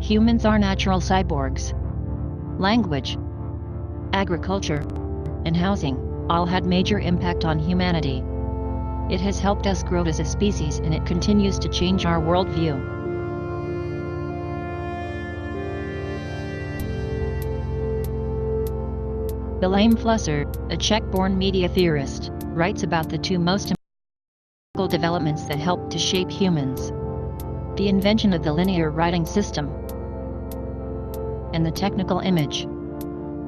Humans are natural cyborgs. Language, agriculture, and housing all had major impact on humanity. It has helped us grow as a species, and it continues to change our worldview. Wilhelm Flusser, a Czech-born media theorist, writes about the two most important developments that helped to shape humans: the invention of the linear writing system and the technical image.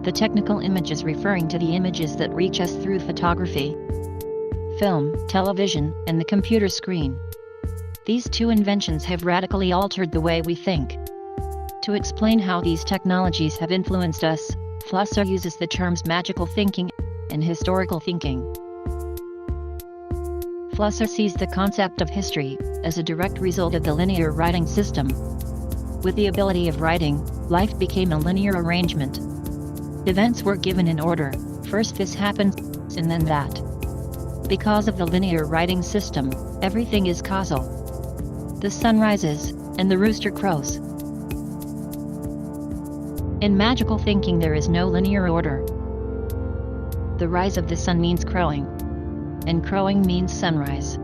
The technical image is referring to the images that reach us through photography, film, television, and the computer screen. These two inventions have radically altered the way we think. To explain how these technologies have influenced us, Flusser uses the terms magical thinking and historical thinking. Flusser sees the concept of history as a direct result of the linear writing system. With the ability of writing, life became a linear arrangement. Events were given in order: first this happened, and then that. Because of the linear writing system, everything is causal. The sun rises, and the rooster crows. In magical thinking, there is no linear order. The rise of the sun means crowing, and crowing means sunrise.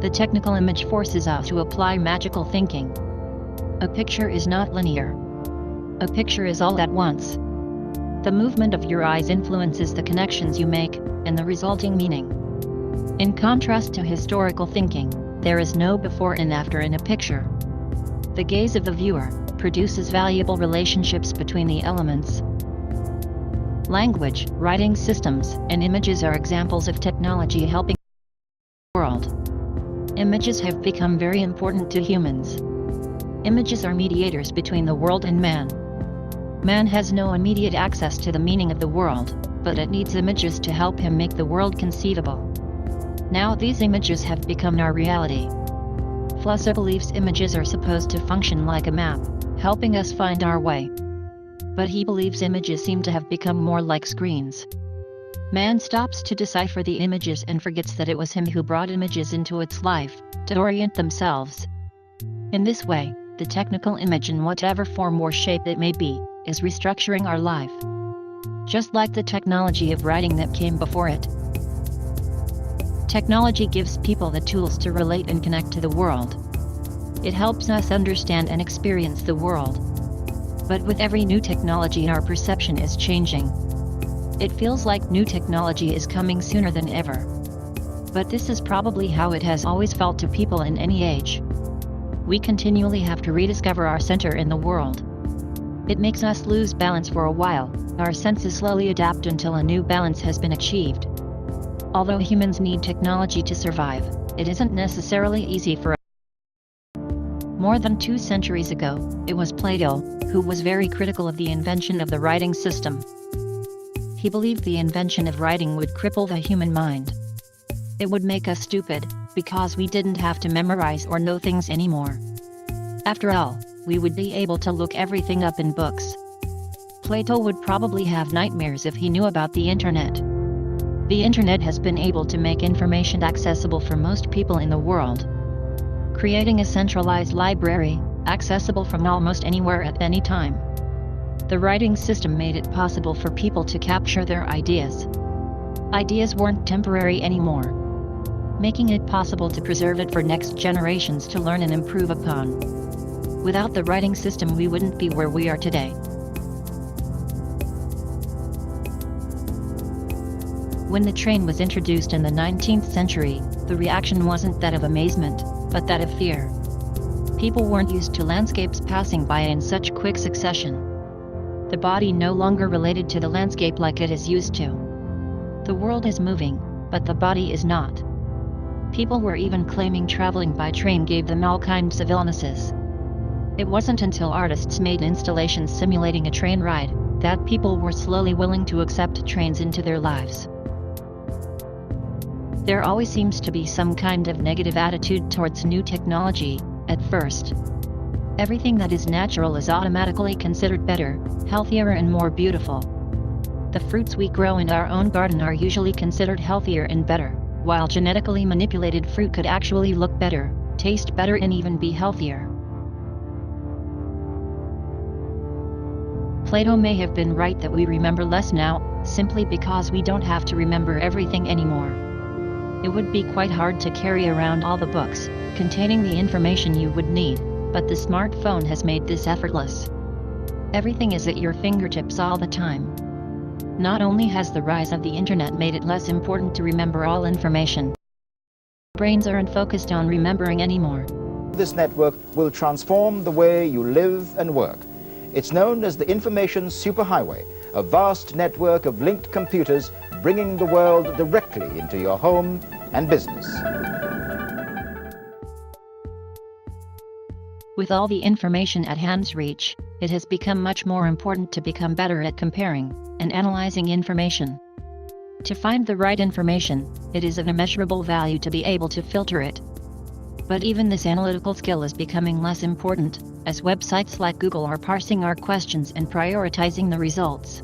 The technical image forces us to apply magical thinking. A picture is not linear. A picture is all at once. The movement of your eyes influences the connections you make, and the resulting meaning. In contrast to historical thinking, there is no before and after in a picture. The gaze of the viewer produces valuable relationships between the elements. Language, writing systems, and images are examples of technology helping the world. Images have become very important to humans. Images are mediators between the world and man. Man has no immediate access to the meaning of the world, but it needs images to help him make the world conceivable. Now these images have become our reality. Flusser believes images are supposed to function like a map, helping us find our way. But he believes images seem to have become more like screens. Man stops to decipher the images and forgets that it was him who brought images into its life, to orient themselves. In this way, the technical image, in whatever form or shape it may be, is restructuring our life. Just like the technology of writing that came before it. Technology gives people the tools to relate and connect to the world. It helps us understand and experience the world. But with every new technology, our perception is changing. It feels like new technology is coming sooner than ever. But this is probably how it has always felt to people in any age. We continually have to rediscover our center in the world. It makes us lose balance for a while. Our senses slowly adapt until a new balance has been achieved. Although humans need technology to survive, it isn't necessarily easy for us. More than 2 centuries ago, it was Plato who was very critical of the invention of the writing system. He believed the invention of writing would cripple the human mind. It would make us stupid, because we didn't have to memorize or know things anymore. After all, we would be able to look everything up in books. Plato would probably have nightmares if he knew about the internet. The internet has been able to make information accessible for most people in the world. Creating a centralized library, accessible from almost anywhere at any time. The writing system made it possible for people to capture their ideas. Ideas weren't temporary anymore, making it possible to preserve it for next generations to learn and improve upon. Without the writing system, we wouldn't be where we are today. When the train was introduced in the 19th century, the reaction wasn't that of amazement, but that of fear. People weren't used to landscapes passing by in such quick succession. The body no longer related to the landscape like it is used to. The world is moving, but the body is not. People were even claiming traveling by train gave them all kinds of illnesses. It wasn't until artists made installations simulating a train ride that people were slowly willing to accept trains into their lives. There always seems to be some kind of negative attitude towards new technology, at first. Everything that is natural is automatically considered better, healthier and more beautiful. The fruits we grow in our own garden are usually considered healthier and better, while genetically manipulated fruit could actually look better, taste better and even be healthier. Plato may have been right that we remember less now, simply because we don't have to remember everything anymore. It would be quite hard to carry around all the books containing the information you would need, but the smartphone has made this effortless. Everything is at your fingertips all the time. Not only has the rise of the internet made it less important to remember all information, brains aren't focused on remembering anymore. This network will transform the way you live and work. It's known as the Information Superhighway, a vast network of linked computers bringing the world directly into your home and business. With all the information at hand's reach, it has become much more important to become better at comparing and analyzing information. To find the right information, it is of immeasurable value to be able to filter it. But even this analytical skill is becoming less important, as websites like Google are parsing our questions and prioritizing the results.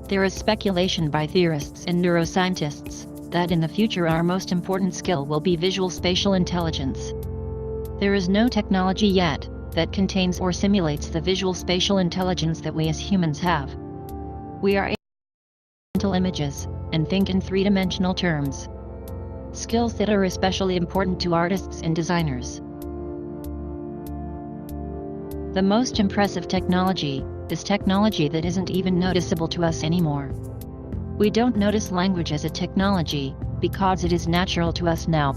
There is speculation by theorists and neuroscientists that in the future our most important skill will be visual spatial intelligence. There is no technology yet that contains or simulates the visual spatial intelligence that we as humans have. We are able to mental images and think in three-dimensional terms. Skills that are especially important to artists and designers. The most impressive technology is technology that isn't even noticeable to us anymore. We don't notice language as a technology because it is natural to us now.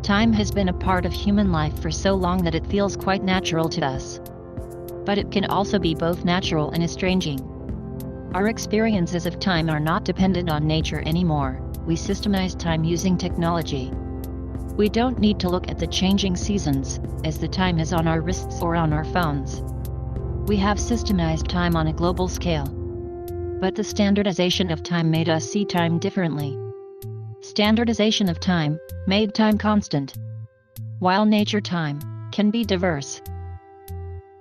Time has been a part of human life for so long that it feels quite natural to us. But it can also be both natural and estranging. Our experiences of time are not dependent on nature anymore. We systemize time using technology. We don't need to look at the changing seasons, as the time is on our wrists or on our phones. We have systemized time on a global scale. But the standardization of time made us see time differently. Standardization of time made time constant. While nature time can be diverse.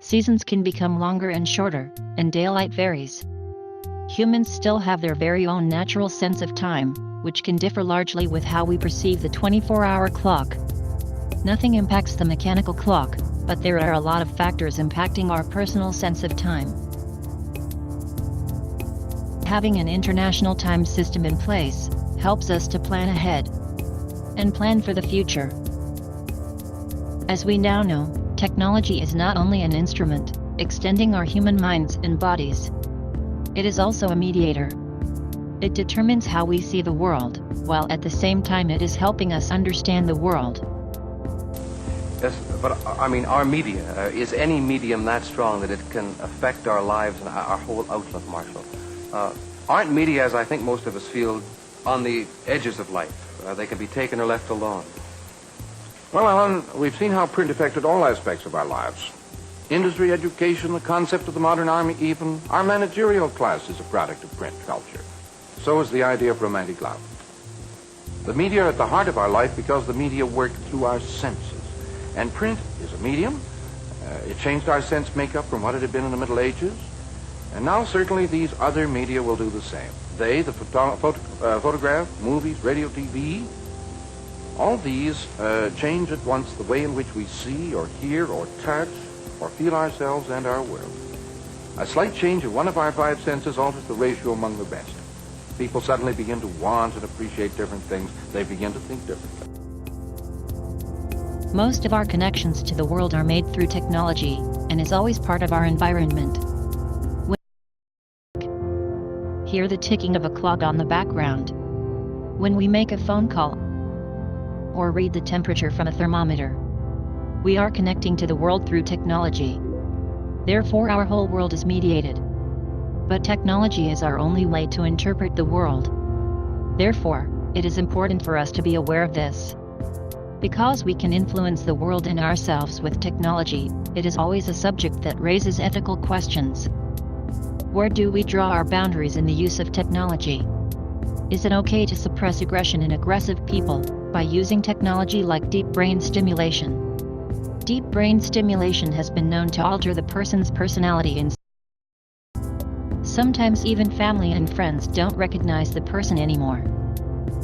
Seasons can become longer and shorter, and daylight varies. Humans still have their very own natural sense of time, which can differ largely with how we perceive the 24-hour clock. Nothing impacts the mechanical clock, but there are a lot of factors impacting our personal sense of time. Having an international time system in place helps us to plan ahead and plan for the future. As we now know, technology is not only an instrument extending our human minds and bodies. It is also a mediator. It determines how we see the world, while at the same time it is helping us understand the world. Yes, but I mean, our media, is any medium that strong that it can affect our lives and our whole outlook, Marshall? Aren't media, as I think most of us feel, on the edges of life? They can be taken or left alone. Well, Alan, we've seen how print affected all aspects of our lives. Industry, education, the concept of the modern army, even our managerial class is a product of print culture. So is the idea of romantic love. The media are at the heart of our life because the media work through our senses. And print is a medium. It changed our sense makeup from what it had been in the Middle Ages. And now certainly these other media will do the same. They, the photograph, movies, radio, TV, all these change at once the way in which we see or hear or touch or feel ourselves and our world. A slight change of one of our five senses alters the ratio among the rest. People suddenly begin to want and appreciate different things. They begin to think differently. Most of our connections to the world are made through technology, and is always part of our environment. Hear the ticking of a clock on the background. When we make a phone call, or read the temperature from a thermometer, we are connecting to the world through technology. Therefore, our whole world is mediated. But technology is our only way to interpret the world. Therefore, it is important for us to be aware of this. Because we can influence the world and ourselves with technology, it is always a subject that raises ethical questions. Where do we draw our boundaries in the use of technology? Is it okay to suppress aggression in aggressive people by using technology like deep brain stimulation? Deep brain stimulation has been known to alter the person's personality and sometimes even family and friends don't recognize the person anymore.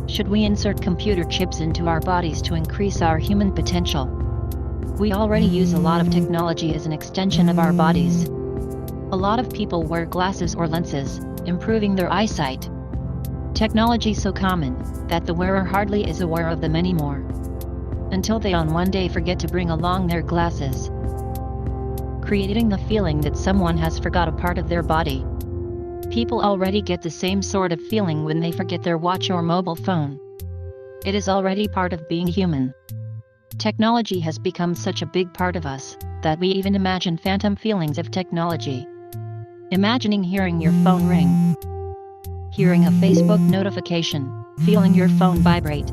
Should we insert computer chips into our bodies to increase our human potential? We already use a lot of technology as an extension of our bodies. A lot of people wear glasses or lenses, improving their eyesight. Technology so common that the wearer hardly is aware of them anymore. Until they on one day forget to bring along their glasses, creating the feeling that someone has forgot a part of their body. People already get the same sort of feeling when they forget their watch or mobile phone. It is already part of being human. Technology has become such a big part of us that we even imagine phantom feelings of technology. Imagining hearing your phone ring, hearing a Facebook notification, feeling your phone vibrate.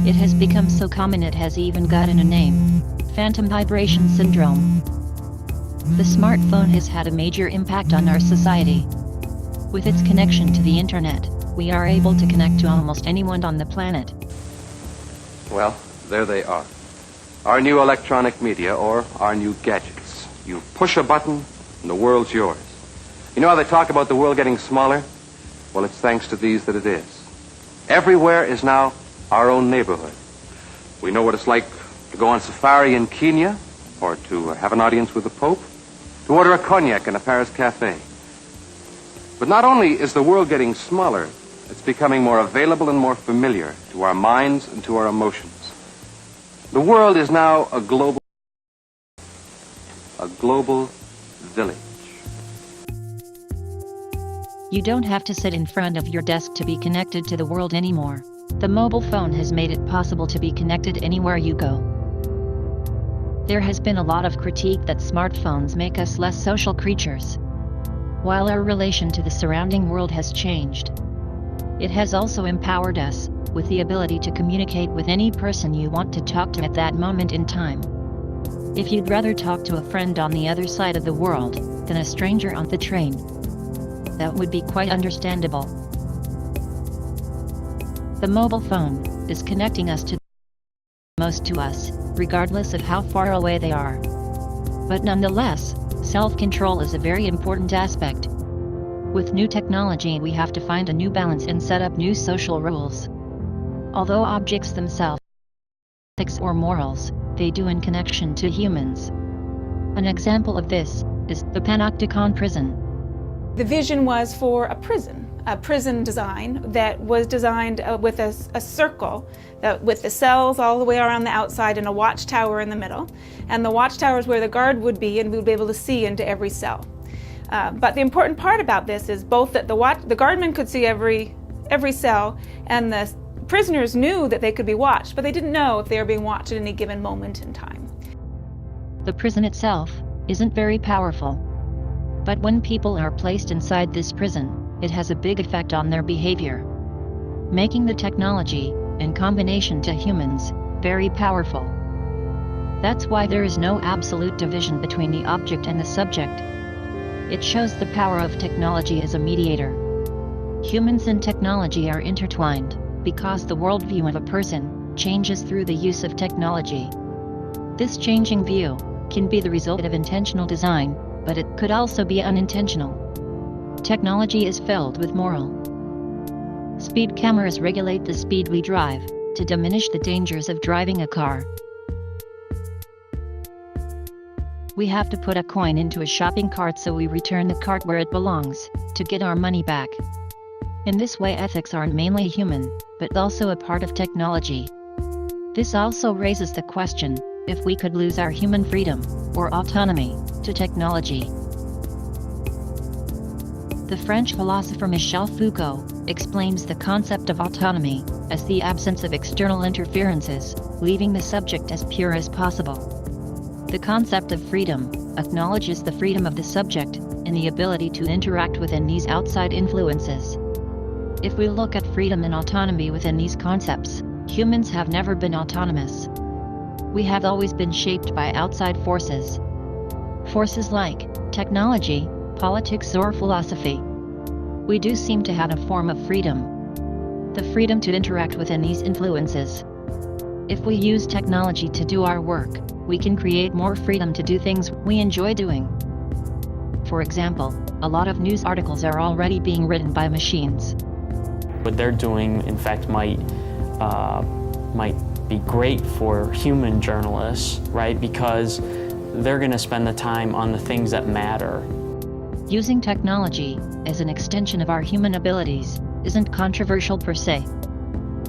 It has become so common it has even gotten a name: phantom vibration syndrome. The smartphone has had a major impact on our society. With its connection to the internet, we are able to connect to almost anyone on the planet. Well, there they are. Our new electronic media, or our new gadgets. You push a button and the world's yours. You know how they talk about the world getting smaller? Well, it's thanks to these that it is. Everywhere is now our own neighborhood. We know what it's like to go on safari in Kenya, or to have an audience with the Pope, to order a cognac in a Paris cafe. But not only is the world getting smaller, it's becoming more available and more familiar to our minds and to our emotions. The world is now a global village. You don't have to sit in front of your desk to be connected to the world anymore. The mobile phone has made it possible to be connected anywhere you go. There has been a lot of critique that smartphones make us less social creatures. While our relation to the surrounding world has changed, it has also empowered us with the ability to communicate with any person you want to talk to at that moment in time. If you'd rather talk to a friend on the other side of the world than a stranger on the train, that would be quite understandable. The mobile phone is connecting us to most to us, regardless of how far away they are. But nonetheless, self-control is a very important aspect. With new technology, we have to find a new balance and set up new social rules. Although objects themselves, ethics or morals, they do in connection to humans. An example of this is the Panopticon prison. The vision was for a prison design that was designed with a circle with the cells all the way around the outside and a watchtower in the middle. And the watchtower is where the guard would be, and we would be able to see into every cell. But the important part about this is both that the guardman could see every cell, and the prisoners knew that they could be watched, but they didn't know if they were being watched at any given moment in time. The prison itself isn't very powerful. But when people are placed inside this prison, it has a big effect on their behavior, making the technology, in combination to humans, very powerful. That's why there is no absolute division between the object and the subject. It shows the power of technology as a mediator. Humans and technology are intertwined, because the worldview of a person changes through the use of technology. This changing view can be the result of intentional design, but it could also be unintentional. Technology is filled with moral. Speed cameras regulate the speed we drive, to diminish the dangers of driving a car. We have to put a coin into a shopping cart, so we return the cart where it belongs, to get our money back. In this way, ethics aren't mainly human, but also a part of technology. This also raises the question, if we could lose our human freedom, or autonomy, to technology. The French philosopher Michel Foucault explains the concept of autonomy as the absence of external interferences, leaving the subject as pure as possible. The concept of freedom acknowledges the freedom of the subject and the ability to interact within these outside influences. If we look at freedom and autonomy within these concepts, humans have never been autonomous. We have always been shaped by outside forces. Forces like technology, politics, or philosophy. We do seem to have a form of freedom. The freedom to interact within these influences. If we use technology to do our work, we can create more freedom to do things we enjoy doing. For example, a lot of news articles are already being written by machines. What they're doing, in fact, might be great for human journalists, right? Because they're going to spend the time on the things that matter. Using technology as an extension of our human abilities isn't controversial per se.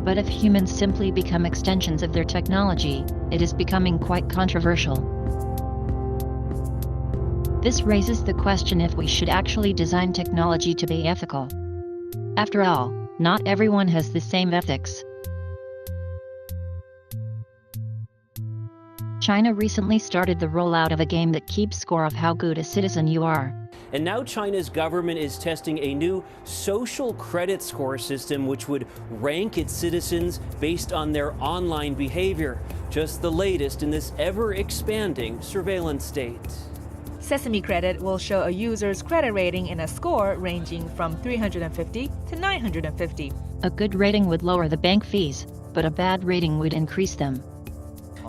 But if humans simply become extensions of their technology, it is becoming quite controversial. This raises the question if we should actually design technology to be ethical. After all, not everyone has the same ethics. China recently started the rollout of a game that keeps score of how good a citizen you are. And now China's government is testing a new social credit score system which would rank its citizens based on their online behavior. Just the latest in this ever-expanding surveillance state. Sesame Credit will show a user's credit rating in a score ranging from 350 to 950. A good rating would lower the bank fees, but a bad rating would increase them.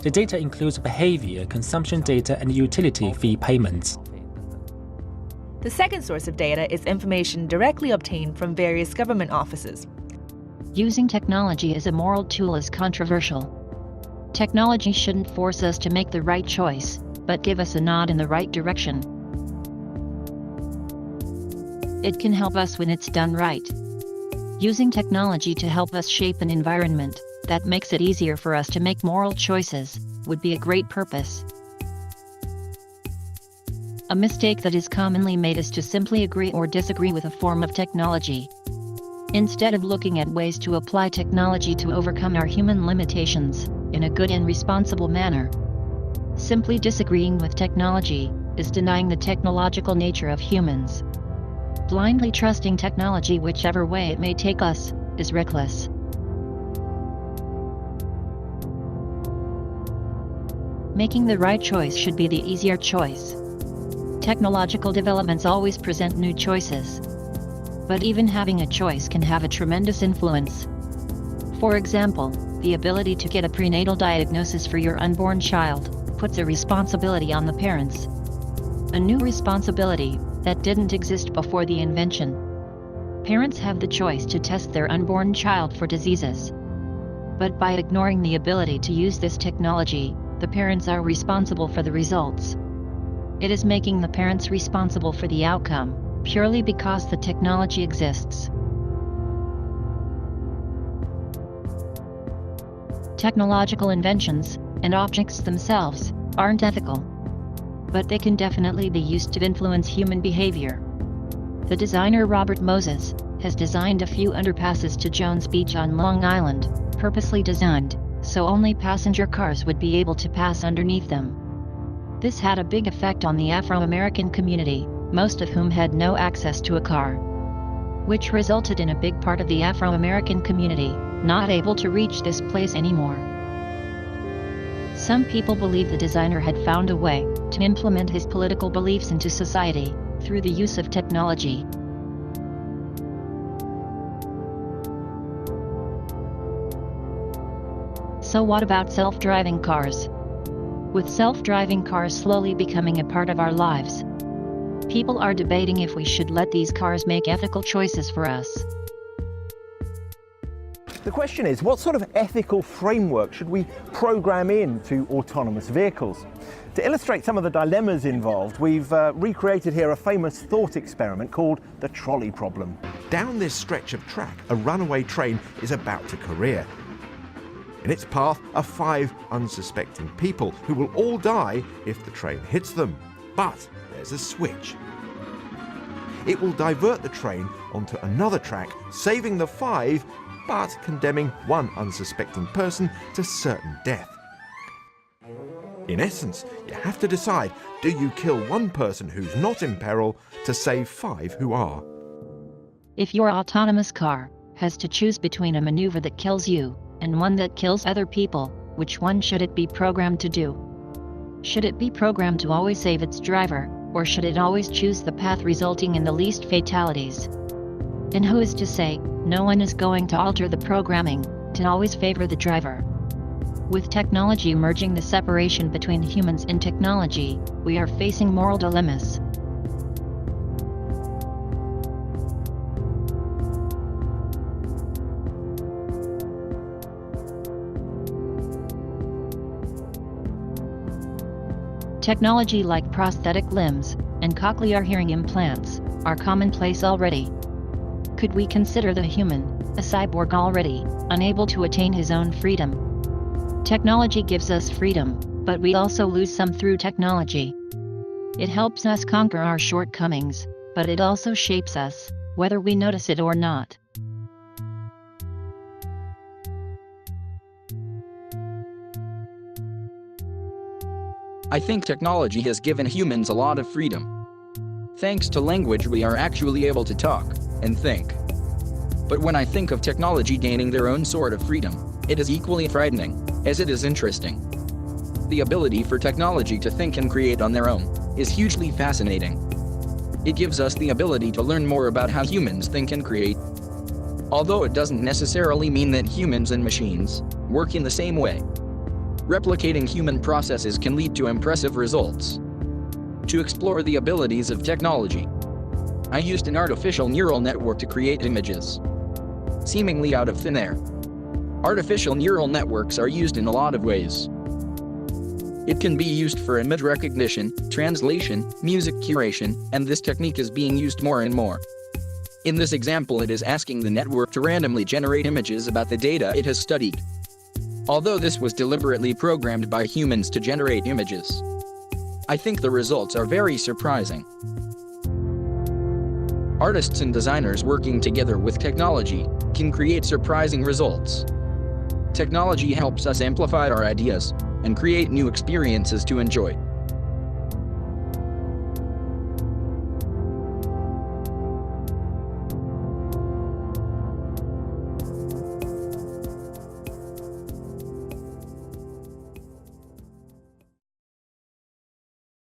The data includes behavior, consumption data, and utility fee payments. The second source of data is information directly obtained from various government offices. Using technology as a moral tool is controversial. Technology shouldn't force us to make the right choice, but give us a nod in the right direction. It can help us when it's done right. Using technology to help us shape an environment that makes it easier for us to make moral choices would be a great purpose. A mistake that is commonly made is to simply agree or disagree with a form of technology, instead of looking at ways to apply technology to overcome our human limitations in a good and responsible manner. Simply disagreeing with technology is denying the technological nature of humans. Blindly trusting technology whichever way it may take us is reckless. Making the right choice should be the easier choice. Technological developments always present new choices. But even having a choice can have a tremendous influence. For example, the ability to get a prenatal diagnosis for your unborn child puts a responsibility on the parents. A new responsibility that didn't exist before the invention. Parents have the choice to test their unborn child for diseases. But by ignoring the ability to use this technology, the parents are responsible for the results. It is making the parents responsible for the outcome, purely because the technology exists. Technological inventions, and objects themselves, aren't ethical. But they can definitely be used to influence human behavior. The designer Robert Moses has designed a few underpasses to Jones Beach on Long Island, purposely designed so only passenger cars would be able to pass underneath them. This had a big effect on the Afro-American community, most of whom had no access to a car, which resulted in a big part of the Afro-American community not able to reach this place anymore. Some people believe the designer had found a way to implement his political beliefs into society through the use of technology. So what about self-driving cars? With self-driving cars slowly becoming a part of our lives, people are debating if we should let these cars make ethical choices for us. The question is, what sort of ethical framework should we program into autonomous vehicles? To illustrate some of the dilemmas involved, we've recreated here a famous thought experiment called the trolley problem. Down this stretch of track, a runaway train is about to career. In its path are 5 unsuspecting people who will all die if the train hits them. But there's a switch. It will divert the train onto another track, saving the 5, but condemning 1 unsuspecting person to certain death. In essence, you have to decide, do you kill 1 person who's not in peril to save 5 who are? If your autonomous car has to choose between a maneuver that kills you and one that kills other people, which one should it be programmed to do? Should it be programmed to always save its driver, or should it always choose the path resulting in the least fatalities? And who is to say, no one is going to alter the programming to always favor the driver? With technology merging the separation between humans and technology, we are facing moral dilemmas. Technology like prosthetic limbs and cochlear hearing implants are commonplace already. Could we consider the human a cyborg already, unable to attain his own freedom? Technology gives us freedom, but we also lose some through technology. It helps us conquer our shortcomings, but it also shapes us, whether we notice it or not. I think technology has given humans a lot of freedom. Thanks to language, we are actually able to talk and think. But when I think of technology gaining their own sort of freedom, it is equally frightening, as it is interesting. The ability for technology to think and create on their own is hugely fascinating. It gives us the ability to learn more about how humans think and create. Although it doesn't necessarily mean that humans and machines work in the same way. Replicating human processes can lead to impressive results. To explore the abilities of technology, I used an artificial neural network to create images, seemingly out of thin air. Artificial neural networks are used in a lot of ways. It can be used for image recognition, translation, music curation, and this technique is being used more and more. In this example, it is asking the network to randomly generate images about the data it has studied. Although this was deliberately programmed by humans to generate images, I think the results are very surprising. Artists and designers working together with technology can create surprising results. Technology helps us amplify our ideas and create new experiences to enjoy.